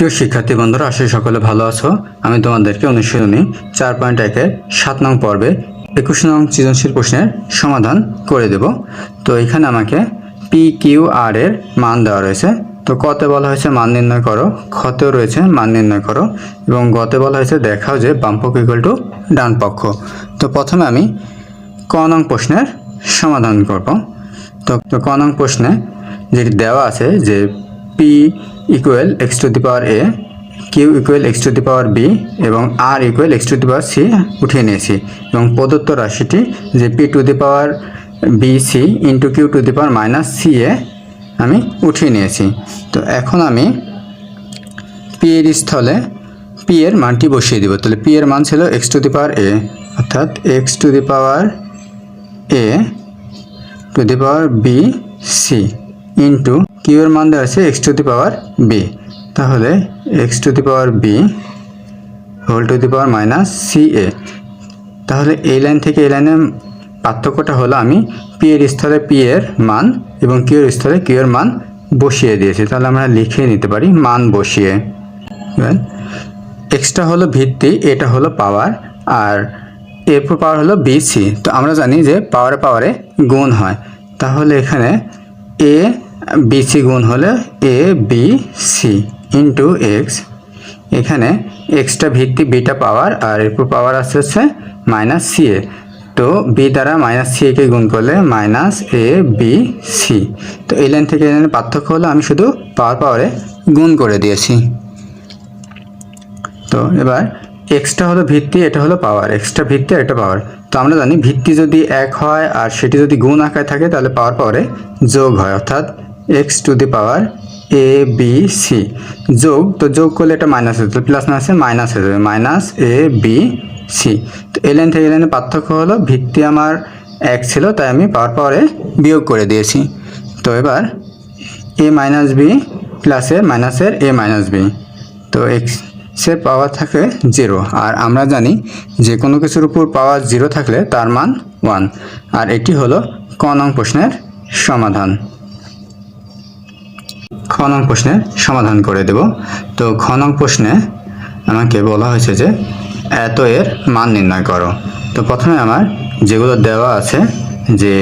প্রিয় শিক্ষার্থী বন্ধুরা, আশা করি সকলে ভালো আছো। আমি তোমাদেরকে অনুশীলনী 4.1-এর 7 নং পর্বে 21 নং সৃজনশীল প্রশ্নের সমাধান করে দেব। তো এখানে আমাকে পি কিউ আর এর মান দেওয়া রয়েছে। তো কতে বলা হয়েছে মান নির্ণয় করো, খতেও রয়েছে মান নির্ণয় করো, এবং গতে বলা হয়েছে দেখাও যে বাম পক্ষ ইকুয়াল টু ডান পক্ষ। তো প্রথমে আমি ক নং প্রশ্নের সমাধান করব। তো ক নং প্রশ্নে যেটি দেওয়া আছে যে p equal x to the power a, q equal x to the power b এবং r equal x to the power c উঠিয়ে নিয়েছি, এবং প্রদত্ত রাশিটি যে p to the power b c into q to the power minus c a আমি উঠিয়ে নিয়েছি। তো এখন আমি পি এর স্থলে পি এর মানটি বসিয়ে দিব। তাহলে পি এর মান ছিল X to the power a, অর্থাৎ x to the power a to the power b c into Q এর মান দেওয়া আছে x to the power B, তাহলে x to the power b whole to the power minus c a. তাহলে এই line থেকে এই লাইনের পার্থক্যটা হলো আমি পি এর স্থলে পি এর মান এবং কিউ এর স্থলে কিউ এর মান বসিয়ে দিয়েছি। তাহলে আমরা লিখে নিতে পারি মান বসিয়ে। এক্সটা হলো ভিত্তি, এটা হলো পাওয়ার, আর এর পাওয়ার হলো বি সি। তো আমরা জানি যে পাওয়ারে পাওয়ারে গুণ হয়, তাহলে এখানে এ বি সি গুণ হলে এ বি সি ইন্টু এক্স। এখানে এক্সটা ভিত্তি, বিটা পাওয়ার, আর এরপর পাওয়ার আসছে মাইনাস সি এ। তো বি দ্বারা মাইনাস সি একে গুণ করলে মাইনাস এ বি সি। তো এই লাইন থেকে এই লাইনের পার্থক্য হলো আমি শুধু পাওয়ার পাওয়ারে গুণ করে দিয়েছি। তো এবার এক্সটা হলো ভিত্তি, এটা হলো পাওয়ার, এক্সটা ভিত্তি আর এটা পাওয়ার। তো আমরা জানি ভিত্তি যদি এক হয় আর সেটি যদি গুণ আকারে থাকে তাহলে পাওয়ার পাওয়ারে যোগ হয়, অর্থাৎ x to the power A B C যোগ। তো যোগ করলে এটা মাইনাস হয়ে যাবে, প্লাস মাইনাসে মাইনাস হয়ে যাবে, মাইনাস এ বি সি। তো এই লাইন থেকে এই লাইনের পার্থক্য হলো ভিত্তি আমার এক ছিল, তাই আমি পাওয়ার পাওয়ারে বিয়োগ করে দিয়েছি। তো এবার এ মাইনাস বি প্লাসের মাইনাসের এ মাইনাস বি, তো এক্সের পাওয়ার থাকে 0, আর আমরা জানি যে কোনো কিছুর উপর পাওয়ার 0 থাকলে তার মান 1। আর এটি হলো ক নং প্রশ্নের সমাধান। খ নং প্রশ্নের সমাধান করে দেব। তো খ নং প্রশ্নে আমাকে বলা হয়েছে যে এত এর মান নির্ণয় করো। তো প্রথমে আমার যেগুলো দেওয়া আছে যে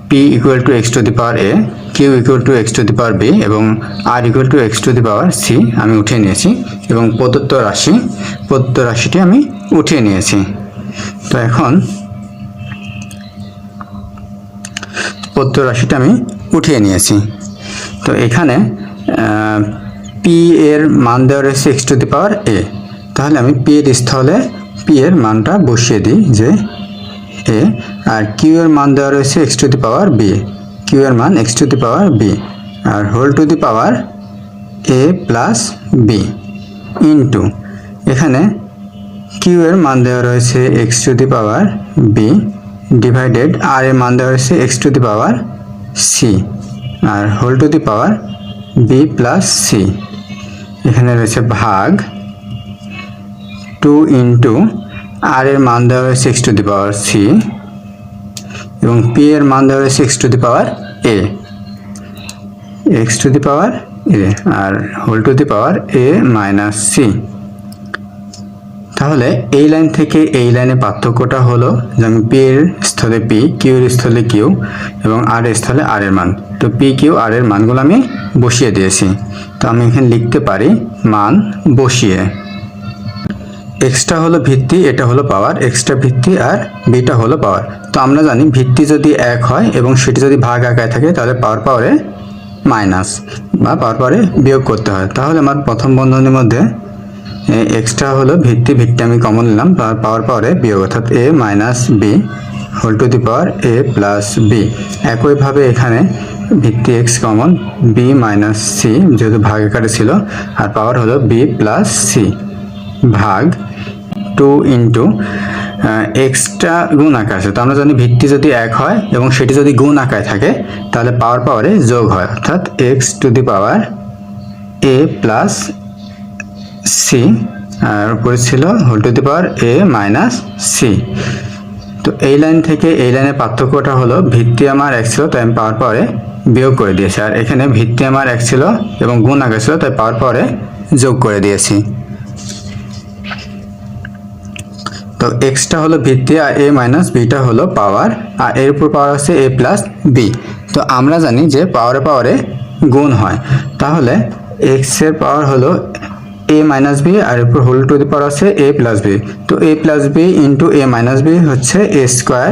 p equal to x to the power a, q equal to x to the power b এবং r equal to x to the power c আমি উঠিয়ে নিয়েছি, এবং প্রদত্ত রাশিটি আমি উঠিয়ে নিয়েছি। তো এখন প্রদত্ত রাশিটা আমি উঠিয়ে নিয়েছি। তো এখানে পি এর মান দেওয়া রয়েছে এক্স টু দি পাওয়ার এ, তাহলে আমি পি এর স্থলে পি এর মানটা বসিয়ে দিই যে এ, আর কিউ এর মান দেওয়া রয়েছে x to the power b, q এর মান x to the power B, আর whole to the power a plus B into এখানে কিউ এর মান দেওয়া রয়েছে x to the power b divided r এর মান দেওয়া রয়েছে x to the power C, আর whole to the power b plus c. এখানে রয়েছে ভাগ 2 ইন্টু আর এর মান দেওয়া রয়েছে x to the power C এবং পি এর মান দেওয়া রয়েছে x to the power A, X to the power A, আর whole to the power A minus C. তাহলে এই লাইন থেকে এই লাইনের পার্থক্যটা হলো যে আমি পি এর স্থলে পি, কিউ এর স্থলে কিউ এবং আর এর স্থলে আর এর মান। তো পি কিউ আর এর মানগুলো আমি বসিয়ে দিয়েছি। তো আমি এখানে লিখতে পারি মান বসিয়ে। এক্সটা হলো ভিত্তি, এটা হলো পাওয়ার, এক্সটা ভিত্তি আর বিটা হলো পাওয়ার। তো আমরা জানি ভিত্তি যদি এক হয় এবং সেটি যদি ভাগ আকারে থাকে তাহলে পাওয়ার পাওয়ারে মাইনাস বা পাওয়ার পাওয়ারে বিয়োগ করতে হয়। তাহলে আমার প্রথম বন্ধনীর মধ্যে এক্সটা হলো ভিত্তি আমি কমন নিলাম, পাওয়ার পাওয়ারে বিয়োগ, অর্থাৎ a minus b whole to the power a plus b. একইভাবে এখানে ভিত্তি x common, b minus c যেহেতু ভাগ আকারে ছিল, আর পাওয়ার হলো বি প্লাস সি ভাগ 2 ইন্টু এক্সট্রা গুণ আকার আছে। তো আমরা জানি ভিত্তি যদি এক হয় এবং সেটি যদি গুণ আকারে থাকে তাহলে পাওয়ার পাওয়ারে যোগ হয়, অর্থাৎ x to the power a plus c, আর উপরে ছিল whole to the power A minus c. তো এই লাইন থেকে এই লাইনের পার্থক্যটা হলো ভিত্তি আমার এক ছিল তাই আমি পাওয়ার পাওয়ারে বিয়োগ করে দিয়েছি, আর এখানে ভিত্তি আমার এক ছিল এবং গুণ আকার ছিল তাই পাওয়ার পাওয়ারে যোগ করে দিয়েছি। তো এক্সটা হলো ভিত্তি আর এ মাইনাস বিটা হলো পাওয়ার, আর এর উপর পাওয়ার আছে এ প্লাস বি। তো আমরা জানি যে পাওয়ারে পাওয়ারে গুণ হয়, তাহলে এক্স এর পাওয়ার হলো এ মাইনাস বি আর এর উপর হোল টু দি পাওয়ার আছে এ প্লাস বি। তো এ plus B into A minus B হচ্ছে এ স্কোয়ার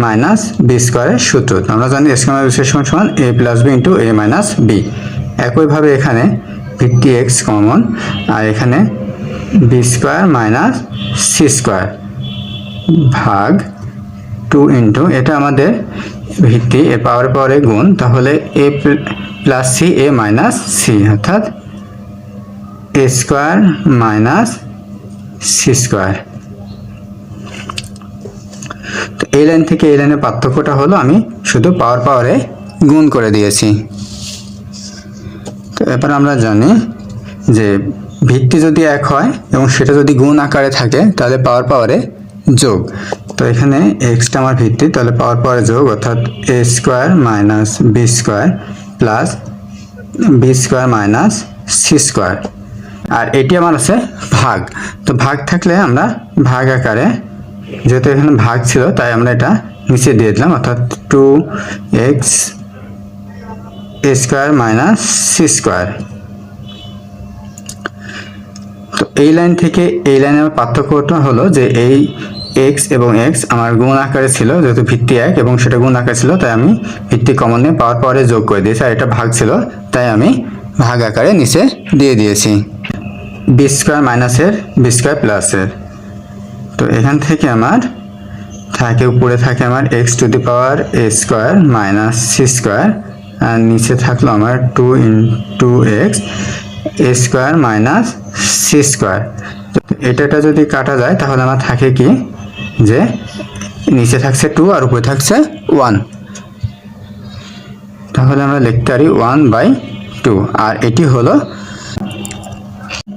মাইনাস বি স্কোয়ারের সূত্র। আমরা জানি এ স্কোয়ার মাইনাস বি সমান সমান A plus B into A minus B. একইভাবে এখানে ভিত্তি এক্স কমন, আর এখানে B square minus C square ভাগ 2 ইন্টু এটা আমাদের ভিত্তি এর পাওয়ারে পাওয়ারে গুণ, তাহলে এ প্লাস সি এ মাইনাস সি অর্থাৎ a square minus C square. তো এই লাইন থেকে এই লাইনের পার্থক্যটা হলো আমি শুধু পাওয়ার পাওয়ারে গুণ করে দিয়েছি। তো এবার আমরা জানি যে ভিত্তি যদি এক হয় এবং সেটা যদি গুণ আকারে থাকে তাহলে পাওয়ার পাওয়ারে যোগ। তো এখানে এক্সটা আমার ভিত্তি, তাহলে পাওয়ার পাওয়ারে যোগ অর্থাৎ a square minus b square plus B square minus C square. আর এটি আমার আছে ভাগ। তো ভাগ থাকলে আমরা ভাগ আকারে, যেহেতু এখানে ভাগ ছিল তাই আমরা এটা নিচে দিয়ে দিলাম, অর্থাৎ 2x এ স্কোয়ার মাইনাস সি স্কোয়ার। তো এই লাইন থেকে এই লাইনের পার্থক্যটা হলো যে এই এক্স এবং এক্স আমার গুণ আকারে ছিল, যেহেতু ভিত্তি এক এবং সেটা গুণ আকারে ছিল তাই আমি ভিত্তি কমন নিয়ে পাওয়ার পাওয়ারে যোগ করে দিয়েছি, আর এটা ভাগ ছিল তাই আমি ভাগ আকারে নিচে দিয়ে দিয়েছি। বি স্কোয়ার মাইনাসের বি স্কোয়ার প্লাসের, তো এখান থেকে আমার থাকে উপরে থাকে আমার X to the power A square minus C square, আর নিচে থাকলো আমার 2 into X A square minus C square. এটা যদি কাটা যায় তাহলে আমার থাকে কি যে নিচে থাকছে 2 আর উপরে থাকছে 1, তাহলে আমরা লিখতে পারি 1/2। আর এটি হলো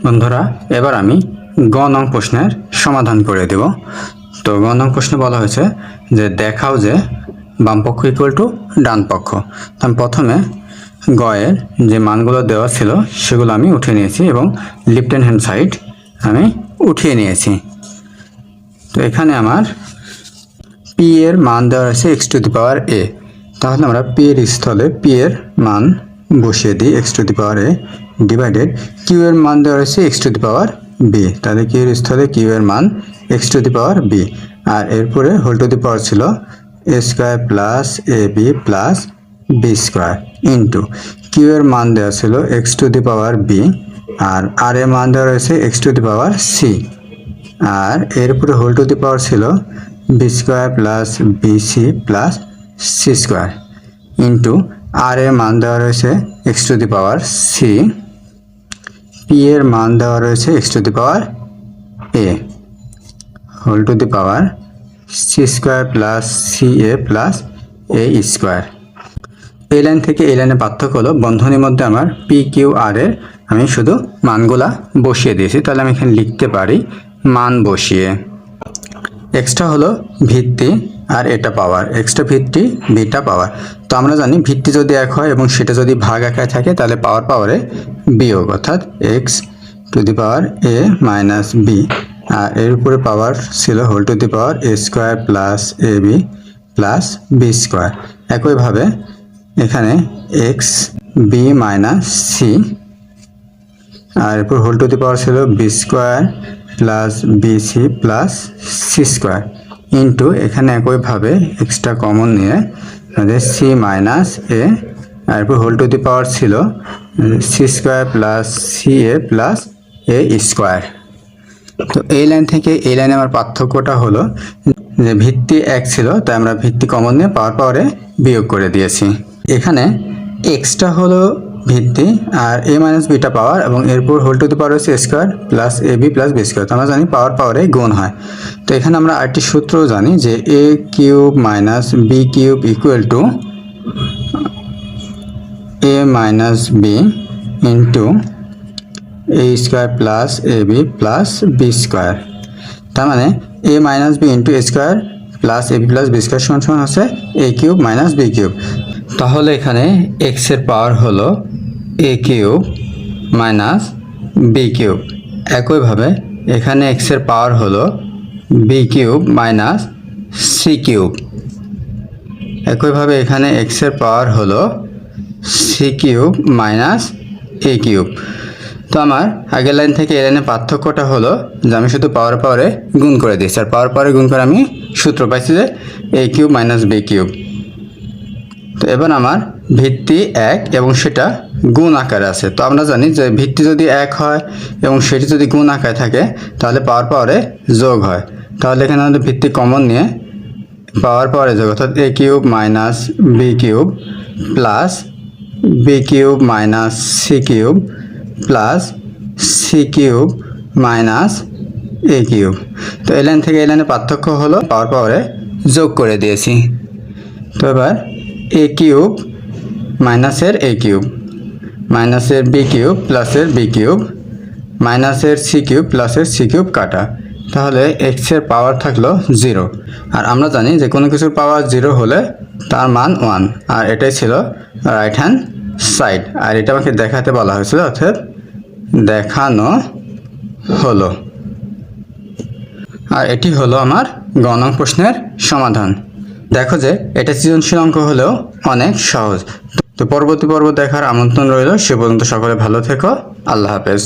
বন্ধুরা। এবার আমি গ নং প্রশ্নের সমাধান করে দেব। তো গ নং প্রশ্নে বলা হয়েছে যে দেখাও যে বাম পক্ষ ইকুয়াল টু ডান পক্ষ। তো আমি প্রথমে গ এর যে মানগুলো দেওয়া ছিল সেগুলো আমি উঠিয়ে নিয়েছি এবং লেফট হ্যান্ড সাইড আমি উঠিয়ে নিয়েছি। তো এখানে আমার পি এর মান দেওয়া রয়েছে এক্স টু দি পাওয়ার এ, তাহলে আমরা পি এর স্থলে পি এর মান বসিয়ে দিই X to the power A divided Q এর মান দেওয়া রয়েছে x to the power B, তাহলে কিউ এর স্থলে কিউ এর মান x to the power B, আর এরপরে হোল টু দি পাওয়ার ছিল A square plus A B plus B square into Q এর মান দেওয়া ছিল X to the power B, আর এর মান দেওয়া রয়েছে x to the power C, আর এরপরে হোল টু দি পাওয়ার ছিল B square plus BC plus C square into R এর মান দেওয়া রয়েছে x to the power C, P এর মান দেওয়া রয়েছে x to the power A whole to the power C square plus C A plus A square. এই line থেকে এই লাইনের পার্থক্য হলো বন্ধনীর মধ্যে আমার পি কিউ আর এর আমি শুধু মানগুলা বসিয়ে দিয়েছি, তাহলে আমি এখানে লিখতে পারি মান বসিয়ে। এক্সটা হলো ভিত্তি আর এটা পাওয়ার, এক্সটা ভিত্তি বিটা পাওয়ার। তো আমরা জানি ভিত্তি যদি এক হয় এবং সেটা যদি ভাগ আকারে থাকে তাহলে পাওয়ার পাওয়ারে বিয়োগ, অর্থাৎ x to the power A minus B, আর এর উপরে পাওয়ার ছিল whole to the power A square plus A B plus B square. একইভাবে এখানে এক্স বি মাইনাস সি, আর এরপর হোল টু দি পাওয়ার ছিল B square plus BC plus C square into এখানে একইভাবে এক্সট্রা কমন নিয়ে আমাদের সি মাইনাস এ, আর এরপর হোল টু দি পাওয়ার ছিল C square plus C A plus A square. তো এই লাইন থেকে এই লাইনে আমার পার্থক্যটা হলো যে ভিত্তি এক ছিল তাই আমরা ভিত্তি কমন নিয়ে পাওয়ার পাওয়ারে বিয়োগ করে দিয়েছি। এখানে এক্সটা হলো ভিত্তি আর এ মাইনাস বিটা পাওয়ার এবং এরপর হোল টু দি পাওয়ার হচ্ছে square plus A B plus B square. তো আমরা জানি পাওয়ার পাওয়ারে গুণ হয়। তো এখানে আমরা আরেকটি সূত্র জানি যে A cube minus B cube equal to A minus B into A square plus A B plus B square. তার মানে A minus B into A square plus A B plus B square সমান সমান হচ্ছে A cube minus B cube. তাহলে এখানে X এর power হলো A cube minus B cube. একইভাবে এখানে এক্সের পাওয়ার হলো B cube minus C cube. একইভাবে এখানে এক্সের পাওয়ার হলো C cube minus A cube. তো আমার আগের লাইন থেকে এই লাইনের পার্থক্যটা হলো যে আমি শুধু পাওয়ার পাওয়ারে গুণ করে দিয়েছি, আর পাওয়ার পাওয়ারে গুণ করে আমি সূত্র পাইছি যে A cube minus B cube. তো এবার আমার ভিত্তি 1 এবং সেটা গুণ আকারে আছে। তো আমরা জানি যে ভিত্তি যদি 1 হয় এবং সেটি যদি গুণ আকারে থাকে তাহলে পাওয়ার পাওয়ারে যোগ হয়। তাহলে এখানে আমাদের ভিত্তি কমন নিয়ে পাওয়ার পাওয়ারে যোগ, অর্থাৎ A cube minus B cube plus B cube minus C cube plus C cube minus A cube. তো এই লাইন থেকে এই লাইনের পার্থক্য হলো পাওয়ার পাওয়ারে যোগ করে দিয়েছি। তো এবার এ কিউব মাইনাসের এ কিউব মাইনাসের বি কিউব প্লাসের বি কিউব মাইনাসের সি কিউব প্লাসের সি কিউব কাটা, তাহলে এক্সের পাওয়ার থাকলো 0। আর আমরা জানি যে কোনো কিছুর পাওয়ার 0 হলে তার মান 1, আর এটাই ছিল রাইট হ্যান্ড সাইড। আর এটা আমাকে দেখাতে বলা হয়েছিল, অর্থাৎ দেখানো হলো। আর এটি হলো আমার গ নং প্রশ্নের সমাধান। দেখো যে এটা সৃজনশীল অঙ্ক হলেও অনেক সহজ। তো পরবর্তী পর্ব দেখার আমন্ত্রণ রইল। সে পর্যন্ত সকলে ভালো থেকো। আল্লাহ হাফেজ।